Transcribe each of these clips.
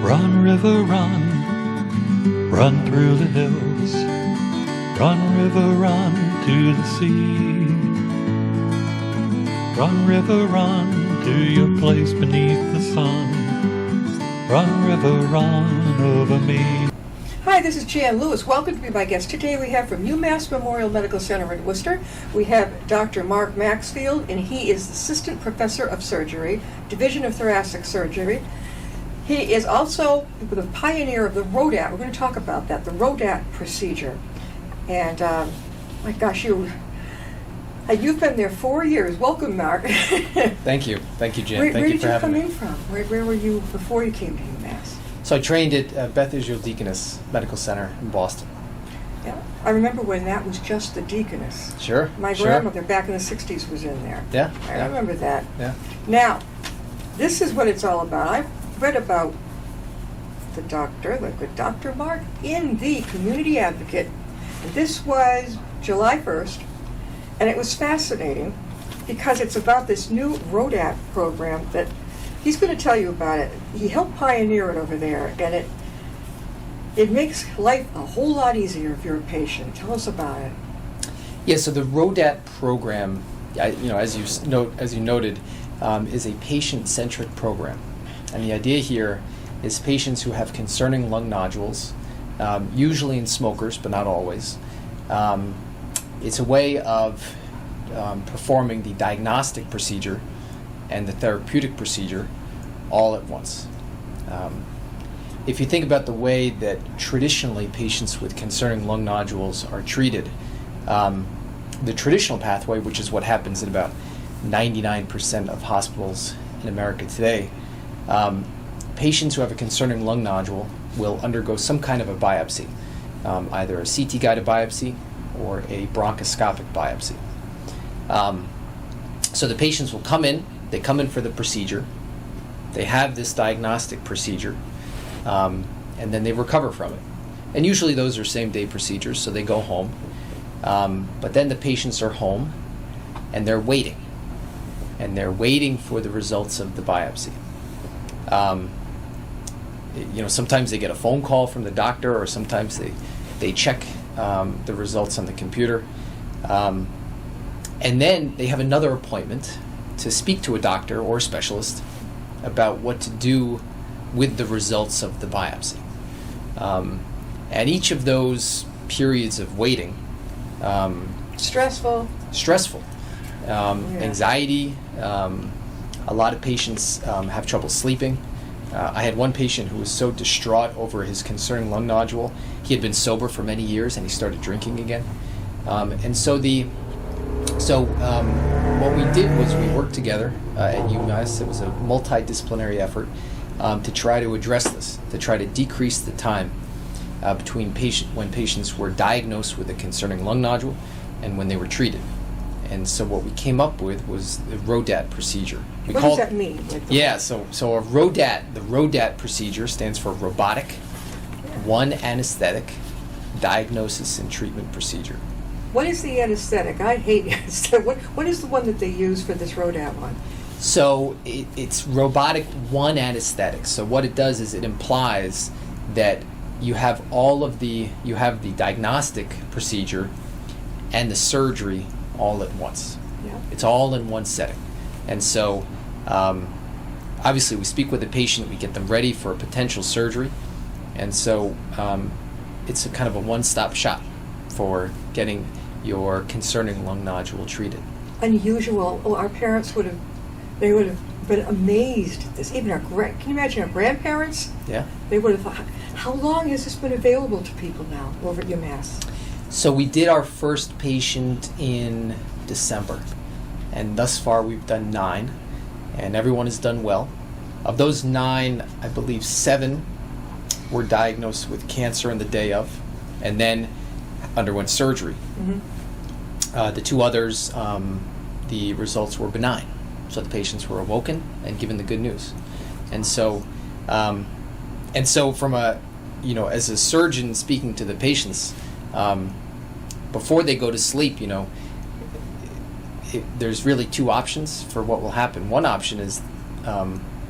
Run, river, run, run through the hills. Run, river, run to the sea. Run, river, run to your place beneath the sun. Run, river, run over me. Hi, this is Jan Lewis. Welcome to be my guest. Today we have from UMass Memorial Medical Center in Worcester, we have Dr. Mark Maxfield, and he is Assistant Professor of Surgery, Division of Thoracic Surgery. He is also the pioneer of the ROADAT. We're going to talk about that, the RODAT procedure. And my gosh, you've been there 4 years. Welcome, Mark. Thank you, Jen. Where Thank you for having me. did you come in from? Where were you before you came to UMass? So I trained at Beth Israel Deaconess Medical Center in Boston. Yeah, I remember when that was just the Deaconess. Sure. My grandmother back in the 60s was in there. Yeah. I remember that. Yeah. Now, this is what it's all about. I've read about the good Dr. Mark, in the Community Advocate. And this was July 1st, and it was fascinating because it's about this new RODAT program that he's going to tell you about it. He helped pioneer it over there, and it makes life a whole lot easier if you're a patient. Tell us about it. Yeah. So the RODAT program, as you noted, is a patient-centric program, and the idea here is patients who have concerning lung nodules, usually in smokers, but not always. It's a way of performing the diagnostic procedure and the therapeutic procedure all at once. If you think about the way that traditionally patients with concerning lung nodules are treated, the traditional pathway, which is what happens in about 99% of hospitals in America today, patients who have a concerning lung nodule will undergo some kind of a biopsy, either a CT-guided biopsy or a bronchoscopic biopsy. So the patients will come in, they come in for the procedure, they have this diagnostic procedure, and then they recover from it. And usually those are same-day procedures, so they go home. But then the patients are home, and they're waiting. And they're waiting for the results of the biopsy. Sometimes they get a phone call from the doctor, or sometimes they check the results on the computer. And then they have another appointment to speak to a doctor or a specialist about what to do with the results of the biopsy. And each of those periods of waiting, Stressful. Anxiety. A lot of patients have trouble sleeping. I had one patient who was so distraught over his concerning lung nodule. He had been sober for many years, and he started drinking again. What we did was we worked together at UMass. It was a multidisciplinary effort to try to address this, to try to decrease the time between when patients were diagnosed with a concerning lung nodule and when they were treated. And so what we came up with was the RODAT procedure. What does that mean? So a RODAT, the RODAT procedure stands for Robotic, One Anesthetic, Diagnosis and Treatment Procedure. What is the anesthetic? I hate anesthetic. What is the one that they use for this RODAT one? So it's Robotic One Anesthetic. So what it does is it implies that you have the diagnostic procedure and the surgery all at once. Yeah. It's all in one setting. And so obviously we speak with the patient, we get them ready for a potential surgery, and so it's a kind of a one-stop shop for getting your concerning lung nodule treated. Unusual. Oh, our parents would have been amazed at this. Even can you imagine our grandparents? Yeah. They would have thought, how long has this been available to people now over at UMass? So we did our first patient in December, and thus far we've done 9, and everyone has done well. Of those 9, I believe 7 were diagnosed with cancer on the day of, and then underwent surgery. Mm-hmm. The 2 others, the results were benign, so the patients were awoken and given the good news. And so from as a surgeon speaking to the patients, before they go to sleep, there's really 2 options for what will happen. One option is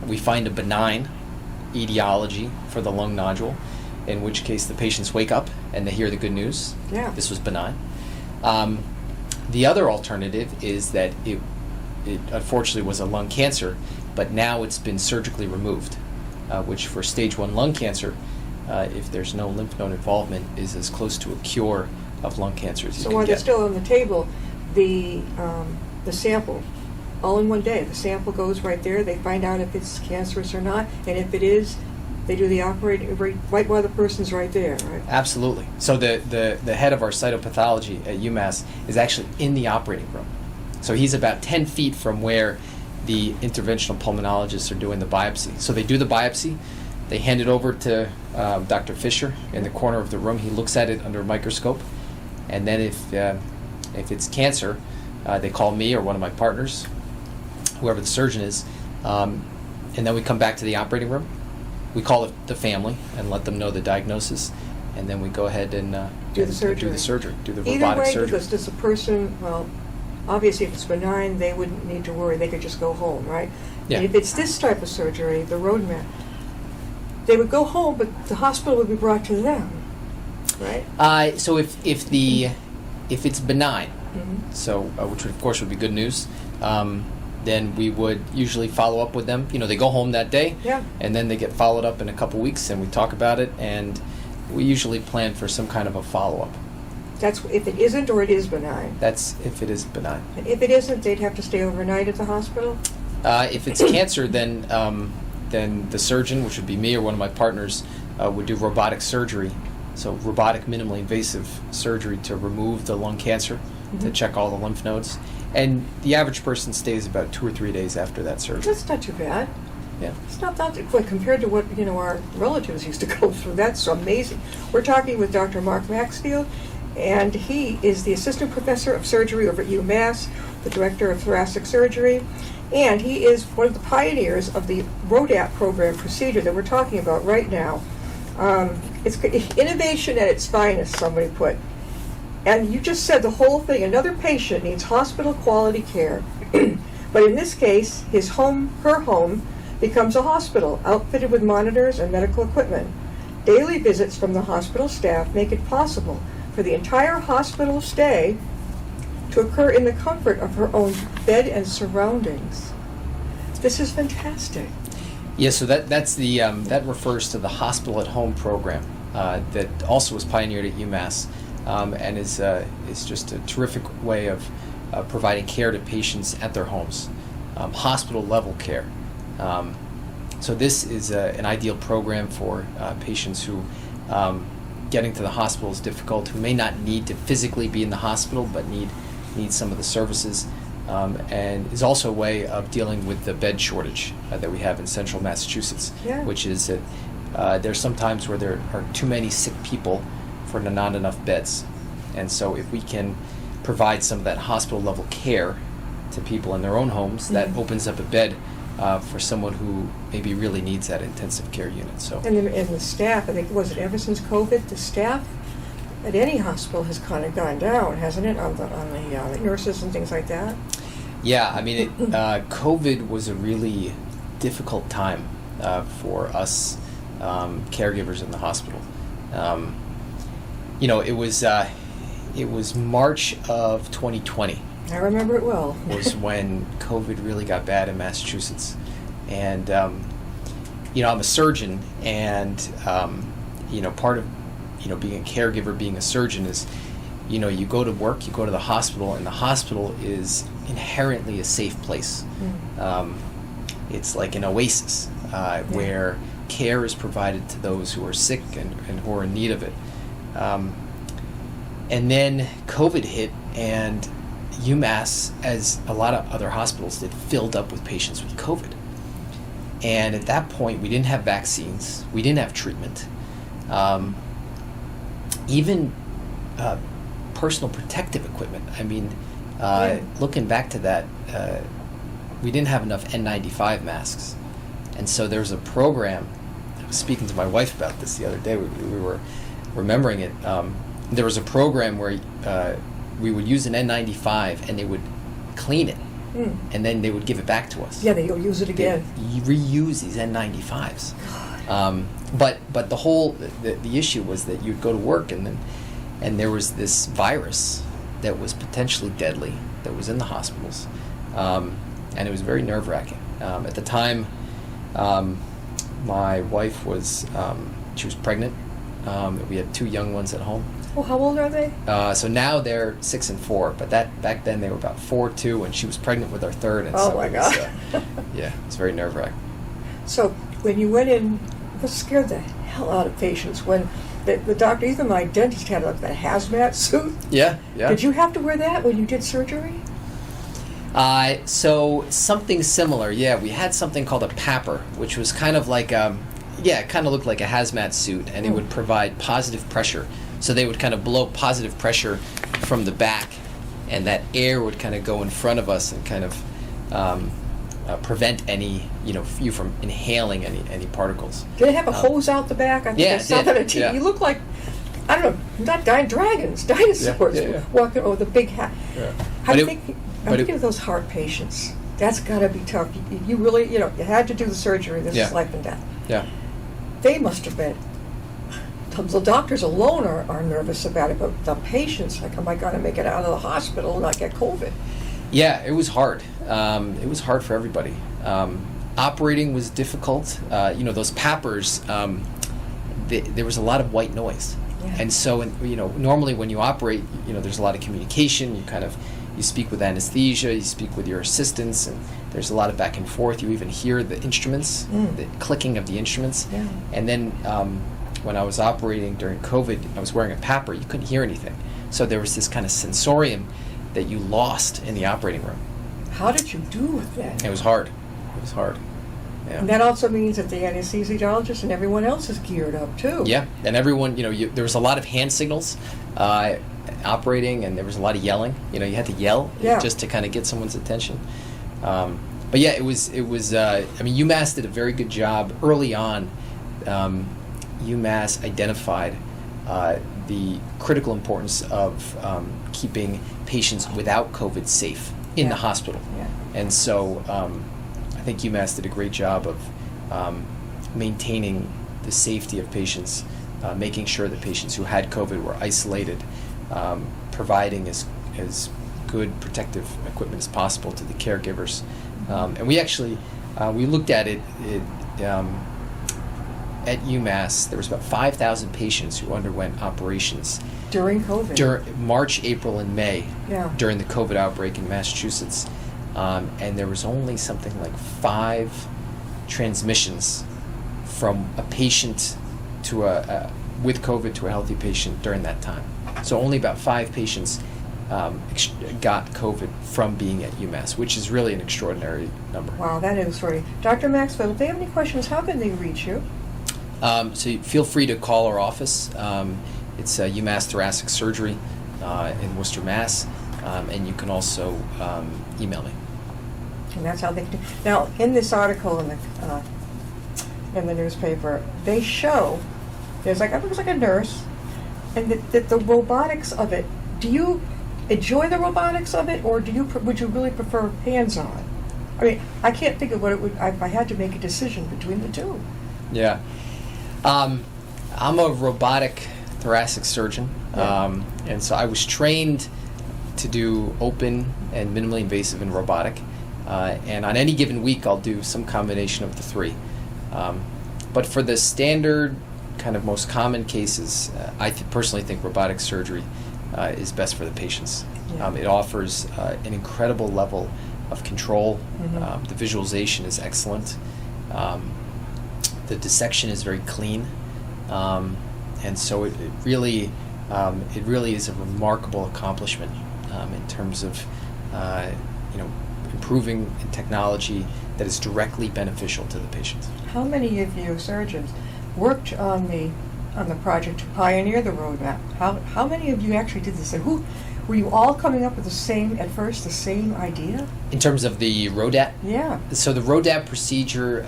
we find a benign etiology for the lung nodule, in which case the patients wake up and they hear the good news. Yeah. This was benign. The other alternative is that it unfortunately was a lung cancer, but now it's been surgically removed, which for stage 1 lung cancer, if there's no lymph node involvement, is as close to a cure of lung cancer as you So can while they're get. still on the table, the sample, all in one day, the sample goes right there. They find out if it's cancerous or not, and if it is, they do the operating right while the person's right there, right? Absolutely. So the head of our cytopathology at UMass is actually in the operating room. So he's about 10 feet from where the interventional pulmonologists are doing the biopsy. So they do the biopsy, they hand it over to Dr. Fisher in the corner of the room. He looks at it under a microscope, and then if it's cancer, they call me or one of my partners, whoever the surgeon is, and then we come back to the operating room. We call it the family and let them know the diagnosis, and then we go ahead and Do the surgery. do the Either robotic way, surgery. does a person, well, obviously if it's benign, they wouldn't need to worry. They could just go home, right? Yeah. And if it's this type of surgery, the ROADAT, they would go home, but the hospital would be brought to them, right? So if it's benign, Mhm. so which of course would be good news, then we would usually follow up with them. They go home that day, Yeah. and then they get followed up in a couple weeks, and we talk about it, and we usually plan for some kind of a follow-up. That's if it isn't or it is benign. That's if it is benign. And if it isn't, they'd have to stay overnight at the hospital? If it's cancer, then the surgeon, which would be me or one of my partners, would do robotic surgery. So robotic minimally invasive surgery to remove the lung cancer, to Mhm. check all the lymph nodes. And the average person stays about 2 or 3 days after that surgery. That's not too bad. Yeah. It's not that well, compared to what our relatives used to go through. That's amazing. We're talking with Dr. Mark Maxfield, and he is the assistant professor of surgery over at UMass, the director of thoracic surgery, and he is one of the pioneers of the ROADAT program procedure that we're talking about right now. It's innovation at its finest, somebody put. And you just said the whole thing. Another patient needs hospital quality care. But in this case, her home, becomes a hospital, outfitted with monitors and medical equipment. Daily visits from the hospital staff make it possible for the entire hospital stay to occur in the comfort of her own bed and surroundings. This is fantastic. Yeah, so that's the that refers to the hospital at home program that also was pioneered at UMass, and is just a terrific way of providing care to patients at their homes, hospital level care. So this is an ideal program for patients who getting to the hospital is difficult, who may not need to physically be in the hospital but need some of the services. And is also a way of dealing with the bed shortage that we have in central Massachusetts, Yeah. which is that there's some times where there are too many sick people for not enough beds. And so if we can provide some of that hospital level care to people in their own homes, that opens up a bed for someone who maybe really needs that intensive care unit. So. And the staff, I think, was it ever since COVID, the staff at any hospital has kind of gone down, hasn't it, on the nurses and things like that? Yeah, I mean, COVID was a really difficult time for us caregivers in the hospital. It was March of 2020. I remember it well. Was when COVID really got bad in Massachusetts, and I'm a surgeon, and part of being a caregiver, being a surgeon is, you go to work, you go to the hospital, and the hospital is inherently a safe place. It's like an oasis where care is provided to those who are sick and who are in need of it. And then COVID hit, and UMass, as a lot of other hospitals did, filled up with patients with COVID. And at that point, we didn't have vaccines, we didn't have treatment. Even personal protective equipment. I mean, looking back to that, we didn't have enough N95 masks. And so there's a program, I was speaking to my wife about this the other day, we were remembering it. There was a program where we would use an N95 and they would clean it, and then they would give it back to us. Yeah, they'll use it again. They reuse these N95s. God. But the issue was that you'd go to work and there was this virus that was potentially deadly that was in the hospitals, and it was very nerve-wracking. At the time, my wife was she was pregnant. We had 2 young ones at home. Oh, how old are they? So now they're 6 and 4, but back then they were about 4, 2, and she was pregnant with our third. And Oh so my it was, God. Yeah, it's very nerve-wracking. So when you went in, what scared the hell out of patients when the doctor, even my dentist, had like that hazmat suit? Yeah. Did you have to wear that when you did surgery? So something similar, yeah. We had something called a PAPR, which was kind of like, it kind of looked like a hazmat suit, and it would provide positive pressure. So they would kind of blow positive pressure from the back, and that air would kind of go in front of us and kind of prevent any, you from inhaling any particles. Did it have a hose out the back? I think Yeah, I saw it that did, on TV. yeah. You look like, I don't know, not dragons, dinosaurs Yeah. walking over the big hat. Yeah. I'm But thinking of those heart patients. That's got to be tough. You really, you had to do the surgery. This is life and death. Yeah. They must have been. The doctors alone are nervous about it, but the patients, like, am I going to make it out of the hospital and not get COVID? Yeah, it was hard. It was hard for everybody. Operating was difficult. Those PAPRs, there was a lot of white noise. Yeah. And so, normally when you operate, there's a lot of communication. You speak with anesthesia, you speak with your assistants, and there's a lot of back and forth. You even hear the instruments, the clicking of the instruments. Yeah. And then when I was operating during COVID, I was wearing a PAPR. You couldn't hear anything. So there was this kind of sensorium that you lost in the operating room. How did you do with that? It was hard. Yeah. And that also means that the anesthesiologist and everyone else is geared up too. Yeah, and everyone, there was a lot of hand signals operating, and there was a lot of yelling. You had to yell just to kind of get someone's attention. But yeah, it was. UMass did a very good job early on. UMass identified the critical importance of keeping patients without COVID safe in the hospital. Yeah. And so I think UMass did a great job of maintaining the safety of patients, making sure that patients who had COVID were isolated, providing as good protective equipment as possible to the caregivers. And we actually, we looked at it at UMass. There was about 5,000 patients who underwent operations During COVID. during March, April, and May during the COVID outbreak in Massachusetts. And there was only something like 5 transmissions from a patient to with COVID to a healthy patient during that time. So only about 5 patients got COVID from being at UMass, which is really an extraordinary number. Wow, that is sorry. Dr. Maxfield, if they have any questions, how can they reach you? So feel free to call our office. It's UMass Thoracic Surgery in Worcester, Mass. And you can also email me. And that's how they do. Now, in this article in the newspaper, they show there's I think it's like a nurse, and that the robotics of it. Do you enjoy the robotics of it, or would you really prefer hands-on? I mean, I can't think of what it would if I had to make a decision between the two. Yeah. I'm a robotic thoracic surgeon, and so I was trained to do open and minimally invasive and robotic. And on any given week, I'll do some combination of the 3. But for the standard, kind of most common cases, I personally think robotic surgery is best for the patients. Yeah. It offers an incredible level of control. Mm-hmm. The visualization is excellent. The dissection is very clean. And so it really is a remarkable accomplishment in terms of improving in technology that is directly beneficial to the patient. How many of you surgeons worked on the project to pioneer the ROADAT? How many of you actually did this? And were you all coming up with the same idea? In terms of the RODAT? Yeah. So the RODAT procedure,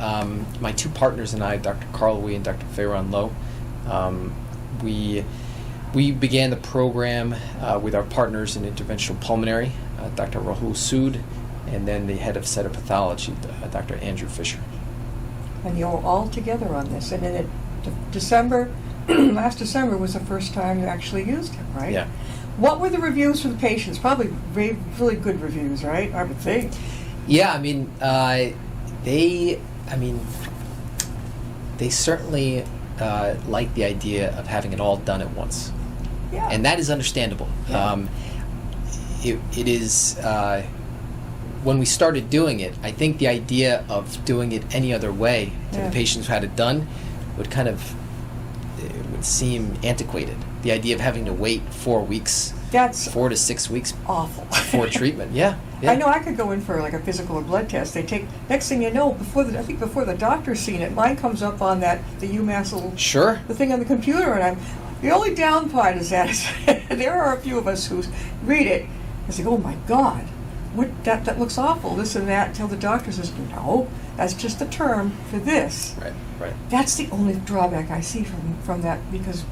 my 2 partners and I, Dr. Carl Wee and Dr. Feiran Low, we began the program with our partners in interventional pulmonary, Dr. Rahul Sood, and then the head of cytopathology, Dr. Andrew Fisher. and you're all together on this. And then December, last December was the first time you actually used it, right? Yeah. What were the reviews for the patients? Probably really good reviews, right? I would think. Yeah, I mean, they certainly like the idea of having it all done at once. Yeah. And that is understandable. Yeah. It is, when we started doing it, I think the idea of doing it any other way to Yeah. the patients who had it done would it would seem antiquated. The idea of having to wait 4 weeks, That's 4 to 6 weeks awful. before treatment. Yeah. I know I could go in for like a physical or blood test. They take, next thing you know, before the doctor's seen it, mine comes up on the UMass little, Sure. the thing on the computer, and the only downside is that there are a few of us who read it and say, oh my God, that looks awful, this and that, until the doctor says, no, that's just a term for this. Right. That's the only drawback I see from that, because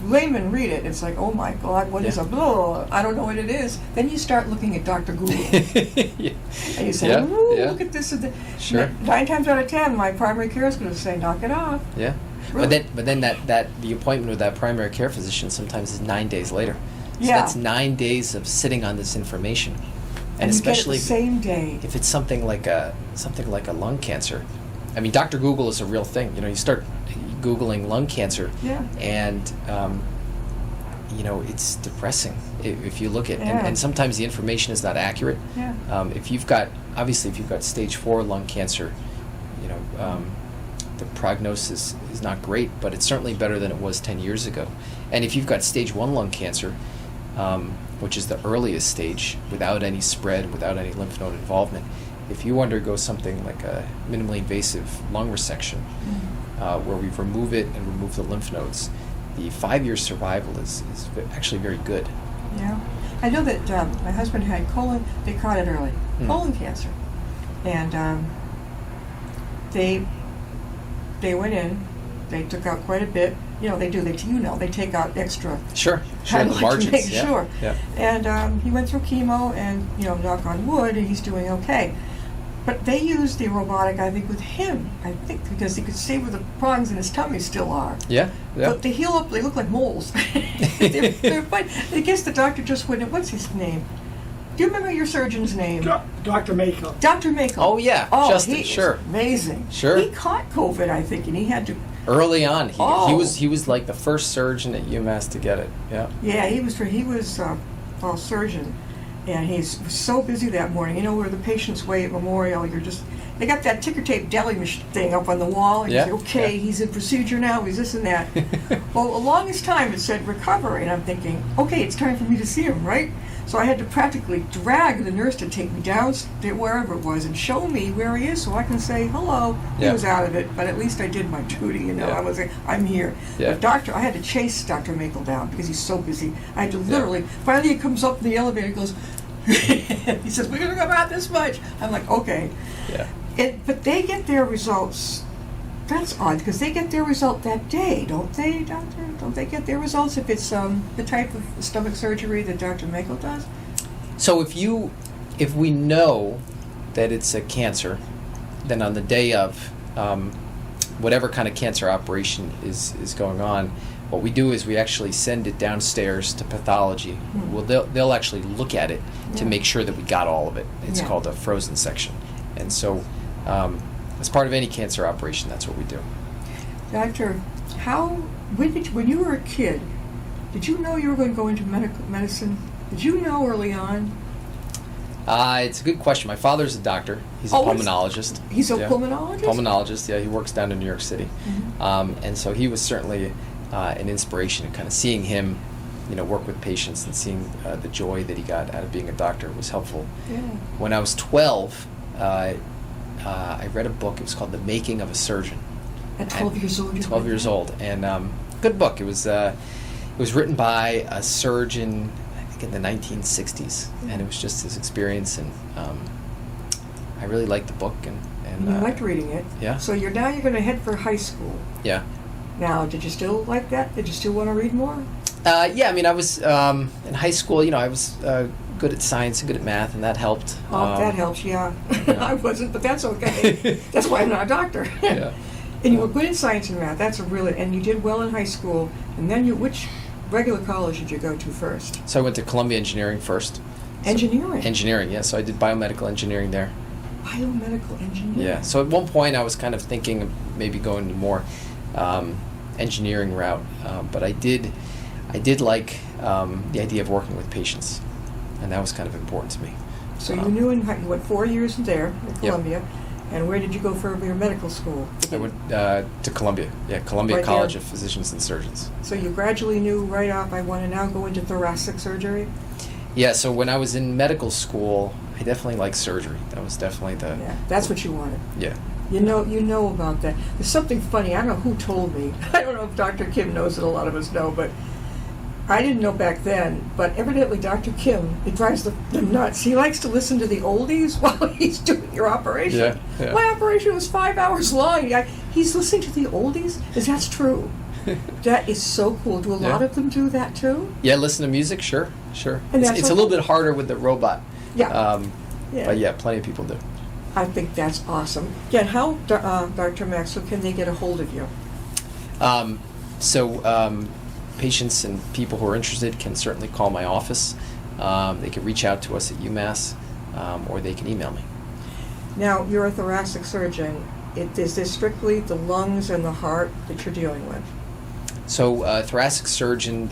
laymen read it, it's like, oh my God, what is a blah? I don't know what it is. Then you start looking at Dr. Google. Yeah. And you say, Yeah, ooh, yeah. look at this. Sure. 9 times out of 10, my primary care is going to say, knock it off. Yeah. Really? But then that the appointment with that primary care physician sometimes is 9 days later. So Yeah. that's 9 days of sitting on this information. And you especially get it the same day. if it's something like a lung cancer. I mean, Dr. Google is a real thing. You know, you start Googling lung cancer, Yeah. and it's depressing if you look at Yeah. and sometimes the information is not accurate. Yeah. If you've got stage 4 lung cancer, the prognosis is not great, but it's certainly better than it was 10 years ago. And if you've got stage 1 lung cancer, which is the earliest stage, without any spread, without any lymph node involvement, if you undergo something like a minimally invasive lung resection, where we remove it and remove the lymph nodes, the 5-year survival is actually very good. Yeah. I know that my husband had colon, they caught it early, colon cancer. And they went in, they took out quite a bit. They take out extra. Sure, Kind the of like margins. to make Yeah. sure. Yeah. And he went through chemo, and knock on wood, and he's doing okay. But they used the robotic, I think, with him. I think because he could see where the prongs in his tummy still are. Yeah. But they heal up. They look like moles. they're fine. I guess the doctor just wouldn't. What's his name? Do you remember your surgeon's name? Dr. Mako. Dr. Mako. Oh yeah, Justin. He Sure. is amazing. Sure. He caught COVID, I think, and he had to. Early on, Oh. he was like the first surgeon at UMass to get it. Yeah. Yeah, he was a surgeon, and he's so busy that morning. Where the patients wait at Memorial, they got that ticker tape deli thing up on the wall, and Yeah, you say, okay, yeah. he's in procedure now, he's this and that. Well, along his time it said recovery, and I'm thinking, okay, it's time for me to see him, right? So I had to practically drag the nurse to take me down wherever it was and show me where he is, so I can say hello. He Yeah. was out of it, but at least I did my duty. Yeah. I was like, I'm here. Yeah. But I had to chase Dr. Mako down because he's so busy. I had to literally. Finally, he comes up in the elevator. He goes. He says, "We're gonna go about this much." I'm like, okay. Yeah. But they get their results. That's odd because they get their result that day, don't they, Doctor? Don't they get their results if it's the type of stomach surgery that Dr. Mako does? So if we know that it's a cancer, then on the day of whatever kind of cancer operation is going on, what we do is we actually send it downstairs to pathology. Well, they'll actually look at it to make sure that we got all of it. It's called a frozen section. And so as part of any cancer operation, that's what we do. Doctor, when you were a kid, did you know you were going to go into medicine? Did you know early on? It's a good question. My father's a doctor. He's a pulmonologist. He's a pulmonologist? Pulmonologist, yeah. He works down in New York City. Mm-hmm. And so he was certainly an inspiration, and kind of seeing him, work with patients and seeing the joy that he got out of being a doctor was helpful. Yeah. When I was 12, I read a book. It was called The Making of a Surgeon. At 12 years old? 12 years old. And good book. It was written by a surgeon, I think in the 1960s. And it was just his experience. And I really liked the book. And you liked reading it. Yeah. So you're going to head for high school. Yeah. Now, did you still like that? Did you still want to read more? Yeah, I mean, I was in high school. I was good at science and good at math, and that helped. Oh, that helps, yeah. Yeah. I wasn't, but that's okay. That's why I'm not a doctor. Yeah. And you were good in science and math. That's a really, and you did well in high school. And then which regular college did you go to first? So I went to Columbia Engineering first. Engineering? Engineering, yeah. So I did biomedical engineering there. Biomedical engineering? Yeah. So at one point I was kind of thinking of maybe going to more engineering route, but I did like the idea of working with patients, and that was kind of important to me. So you knew you went 4 years there at Yep. Columbia. And where did you go for your medical school? I went to Columbia. Yeah, Columbia Right College there. of Physicians and Surgeons. So you gradually knew right off, I want to now go into thoracic surgery? Yeah, so when I was in medical school, I definitely liked surgery. That was definitely the... Yeah, that's what you wanted. Yeah. You know about that. There's something funny. I don't know who told me. I don't know if Dr. Kim knows it. A lot of us know, but I didn't know back then. But evidently, Dr. Kim, it drives them nuts. He likes to listen to the oldies while he's doing your operation. Yeah, yeah. My operation was 5 hours long. He's listening to the oldies. That's true. That is so cool. Do a lot Yeah. of them do that too? Yeah, listen to music, sure. And It's, that's it's a little bit harder with the robot. Yeah. Yeah. But yeah, plenty of people do. I think that's awesome. Again, how, Dr. Maxfield, can they get a hold of you? Patients and people who are interested can certainly call my office. They can reach out to us at UMass, or they can email me. Now, you're a thoracic surgeon. Is this strictly the lungs and the heart that you're dealing with? So, thoracic surgeon,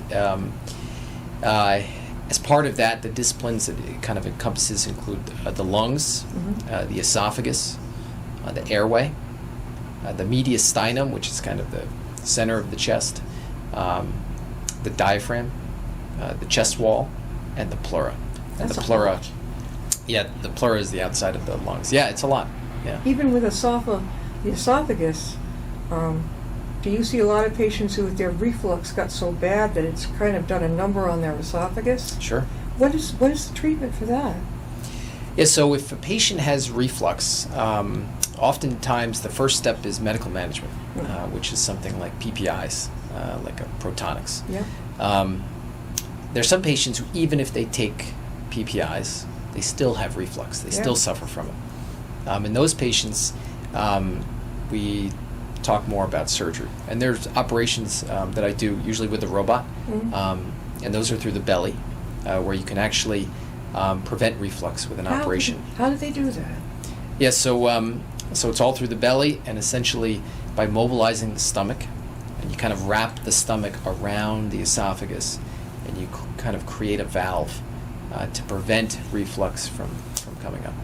as part of that, the disciplines that it kind of encompasses include the lungs, the esophagus, the airway, the mediastinum, which is kind of the center of the chest, the diaphragm, the chest wall, and the pleura. And That's the a pleura, lot. yeah, the pleura is the outside of the lungs. Yeah, it's a lot. Yeah. Even with the esophagus, do you see a lot of patients who their reflux got so bad that it's kind of done a number on their esophagus? Sure. What is the treatment for that? Yeah, so if a patient has reflux, oftentimes the first step is medical management, which is something like PPIs, like a Protonics. Yeah. There's some patients who, even if they take PPIs, they still have reflux. They still suffer from it. In those patients, we talk more about surgery. And there's operations that I do, usually with the robot, and those are through the belly, where you can actually prevent reflux with an operation. How do they do that? Yeah, so it's all through the belly, and essentially by mobilizing the stomach, and you kind of wrap the stomach around the esophagus, and you kind of create a valve to prevent reflux from coming up.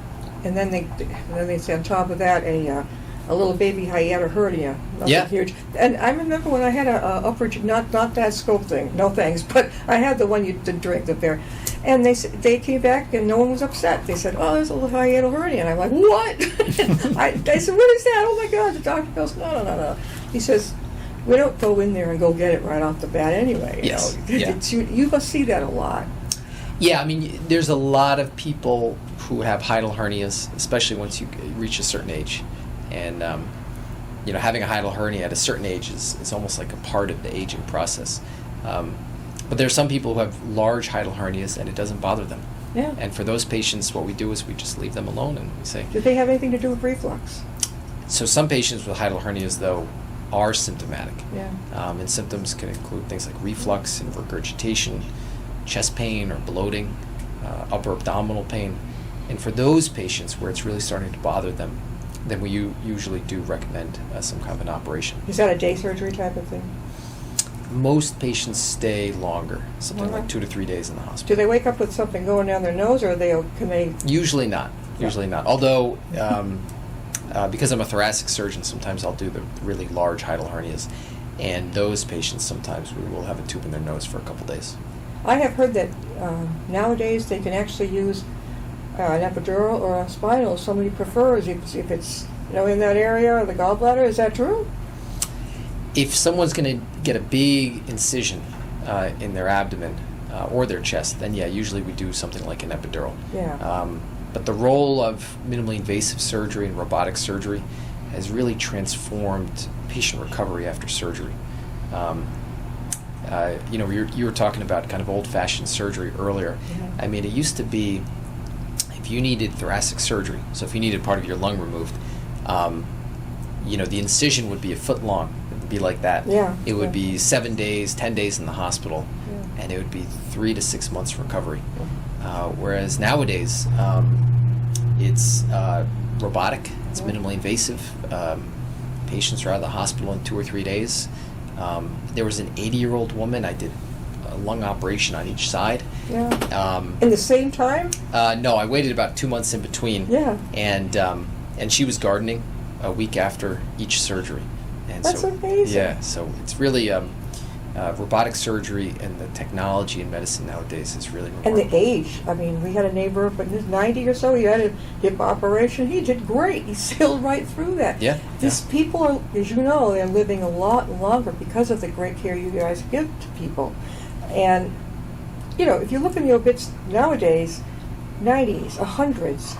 And then they say on top of that a little baby hiatal hernia. Nothing Yeah. huge. And I remember when I had a upper, not that scope thing, no thanks, but I had the one you did drink the bear. And they came back and no one was upset. They said, "Oh, there's a little hiatal hernia." And I'm like, "What?" I said, "What is that?" "Oh my God." The doctor goes, No. He says, "We don't go in there and go get it right off the bat anyway." You Yes. know? Yeah. You must see that a lot. Yeah, I mean, there's a lot of people who have hiatal hernias, especially once you reach a certain age. And, having a hiatal hernia at a certain age is almost like a part of the aging process. But there are some people who have large hiatal hernias and it doesn't bother them. Yeah. And for those patients, what we do is we just leave them alone and we say... Did they have anything to do with reflux? So some patients with hiatal hernias, though, are symptomatic. Yeah. And symptoms can include things like reflux and regurgitation, chest pain or bloating, upper abdominal pain. And for those patients where it's really starting to bother them, then we usually do recommend some kind of an operation. Is that a day surgery type of thing? Most patients stay longer, something Uh-huh. like 2 to 3 days in the hospital. Do they wake up with something going down their nose, or can they? Usually not. Usually not. Although, because I'm a thoracic surgeon, sometimes I'll do the really large hiatal hernias, and those patients sometimes we will have a tube in their nose for a couple days. I have heard that nowadays they can actually use an epidural or a spinal if somebody prefers, if it's in that area or the gallbladder. Is that true? If someone's going to get a big incision in their abdomen or their chest, then yeah, usually we do something like an epidural. Yeah. But the role of minimally invasive surgery and robotic surgery has really transformed patient recovery after surgery. You were talking about kind of old-fashioned surgery earlier. Yeah. I mean, it used to be if you needed thoracic surgery, so if you needed part of your lung removed, the incision would be a foot long. It would be like that. Yeah. It would be 7 days, 10 days in the hospital, and it would be 3 to 6 months recovery. Whereas nowadays, it's robotic. It's minimally invasive. Patients are out of the hospital in 2 or 3 days. There was an 80-year-old woman. I did a lung operation on each side. Yeah. In the same time? No, I waited about 2 months in between. Yeah. And she was gardening a week after each surgery. And That's amazing. Yeah, so it's really robotic surgery, and the technology in medicine nowadays is really remarkable. And the age. I mean, we had a neighbor up in his 90 or so. He had a hip operation. He did great. He sailed right through that. Yeah. People are, as you know, they're living a lot longer because of the great care you guys give to people. And, if you look in the obits nowadays, 90s, 100s,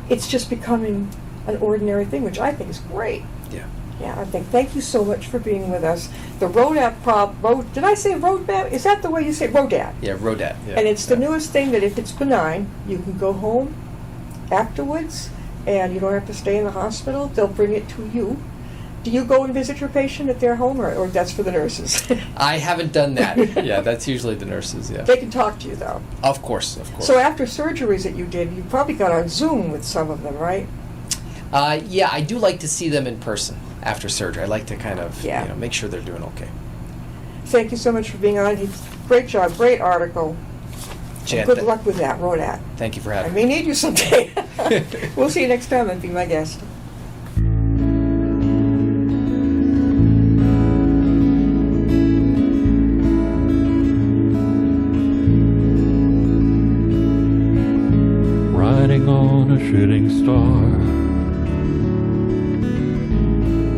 it's just becoming an ordinary thing, which I think is great. Yeah. Yeah, I think. Thank you so much for being with us. The ROADAT did I say ROADAT? Is that the way you say it? ROADAT? Yeah, RODAT. Yeah. And it's the newest thing that if it's benign, you can go home afterwards, and you don't have to stay in the hospital. They'll bring it to you. Do you go and visit your patient at their home, or that's for the nurses? I haven't done that. Yeah, that's usually the nurses, yeah. They can talk to you, though. Of course. So after surgeries that you did, you probably got on Zoom with some of them, right? Yeah, I do like to see them in person after surgery. I like to kind of make sure they're doing okay. Thank you so much for being on. Great job, great article. Jan, Good luck with that, ROADAT. Thank you for I having me. may need you someday. We'll see you next time and be my guest. Riding on a shooting star,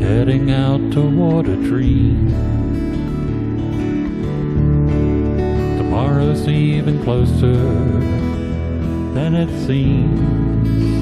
heading out toward a dream. Tomorrow's even closer than it seems.